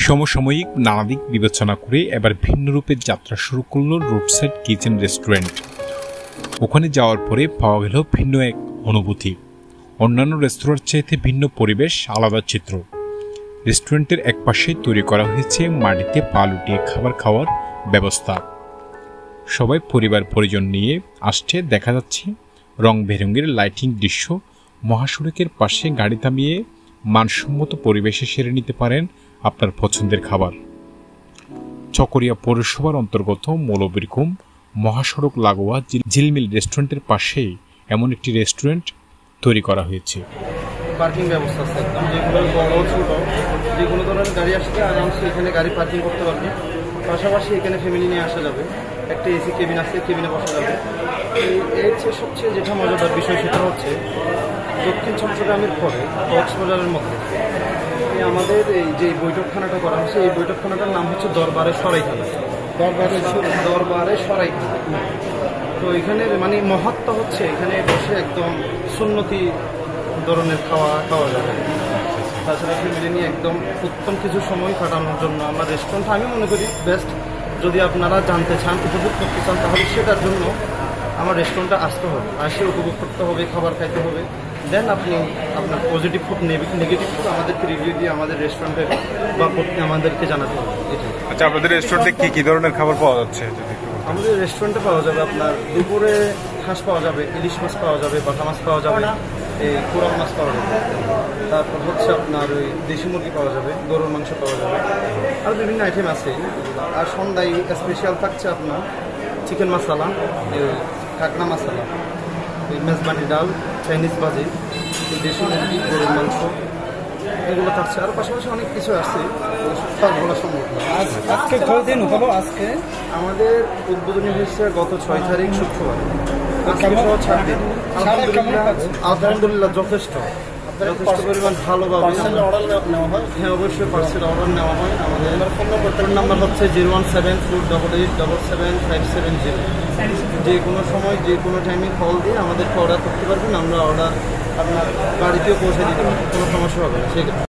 সমসাময়িক নানা দিক বিবেচনা করে এবার ভিন্ন রূপে যাত্রা শুরু করল রোডসাইড কিচেন রেস্টুরেন্ট। ওখানে যাওয়ার পরে পাওয়া গেল ভিন্ন এক অনুভূতি, অন্যান্য রেস্তোরাঁর চাইতে ভিন্ন পরিবেশ, আলাদা চিত্র। রেস্টুরেন্টের একপাশে তৈরি করা হয়েছে মাটিতে পা লুটিয়ে খাবার খাওয়ার ব্যবস্থা। সবাই পরিবার পরিজন নিয়ে আসছে, দেখা যাচ্ছে রং বেরঙের লাইটিং দৃশ্য। মহাসড়কের পাশে গাড়ি থামিয়ে মানসম্মত পরিবেশে সেরে নিতে পারেন আপনার পছন্দের খাবার। চকরিয়া পৌরসভার অন্তর্গত মৌলবীরকুম মহাসড়ক লাগোয়া ঝিলমিল রেস্টুরেন্টের পাশেই এমন একটি রেস্টুরেন্ট তৈরি করা হয়েছে। পার্কিং ব্যবস্থা আছে, যেগুলো বড় ছোট যে কোনো ধরনের গাড়ি আসলে আরামসে এখানে গাড়ি পার্কিং করতে পারবে। পাশাপাশি এখানে ফ্যামিলি নিয়ে আসা যাবে, একটা এসি কেবিন আছে, কেবিনে বসা যাবে। এর চেয়ে সবচেয়ে যেটা মজাদার বিষয় সেটা হচ্ছে দক্ষিণ চট্টগ্রামের পরে কক্সবাজারের মধ্যে আমাদের এই যে বৈঠকখানাটা করা হচ্ছে, এই বৈঠকখানাটার নাম হচ্ছে দরবারের সরাইখানা। দরবারের সরাইখানা। তো এখানের মানে মহত্ব হচ্ছে এখানে বসে একদম সুন্নতি ধরনের খাওয়া যাবে। তাছাড়া ফ্যামিলি নিয়ে একদম উত্তম কিছু সময় কাটানোর জন্য আমার রেস্টুরেন্ট আমি মনে করি বেস্ট। যদি আপনারা জানতে চান, উপভোগ করতে চান, তাহলে সেটার জন্য আমার রেস্টুরেন্টটা আসতে হবে, আসে উপভোগ করতে হবে, খাবার খাইতে হবে। দেন আপনি আপনার পজিটিভ ফুড, নেগেটিভ ফুড আমাদেরকে রিভিউ দিয়ে আমাদের রেস্টুরেন্টে বা আমাদেরকে জানাতে হবে। আচ্ছা, আপনাদের রেস্টুরেন্টে কি কি ধরনের খাবার পাওয়া যাচ্ছে? আমাদের রেস্টুরেন্টে পাওয়া যাবে আপনার দুপুরে হাঁস পাওয়া যাবে, ইলিশ মাছ পাওয়া যাবে, বাটা মাছ পাওয়া যাবে, এই কোরাল মাছ পাওয়া যাবে। তারপর হচ্ছে আপনার ওই দেশি মুরগি পাওয়া যাবে, গরুর মাংস পাওয়া যাবে, আর বিভিন্ন আইটেম আছে। আর সন্ধ্যায় স্পেশাল থাকছে আপনার চিকেন মশলা, কাঁকড়া মশলা, মেজবানি ডাল, চাইনিজ ভাজি, দেশি মুরগি, গরুর মাংস, এগুলো থাকছে। আর পাশাপাশি অনেক কিছু আছে, সব বলা সম্ভব না। আজকে কয়দিন হলো? আজকে আমাদের উদ্বোধনী হয়েছে গত 6 তারিখ শুক্রবার। আজকে সহ 6 দিন। আলহামদুলিল্লাহ যথেষ্ট পরিমাণ ভালোভাবে হ্যাঁ, অবশ্যই পার্সেল অর্ডার নেওয়া হয়। আমাদের ফোন নাম্বার হচ্ছে 01748877570। যে কোনো সময় যে কোনো টাইমে কল দিয়ে আমাদেরকে অর্ডার করতে পারবেন। আমরা অর্ডার আপনার বাড়িতেও পৌঁছে দিতে পারবো, কোনো সমস্যা হবে না। ঠিক আছে।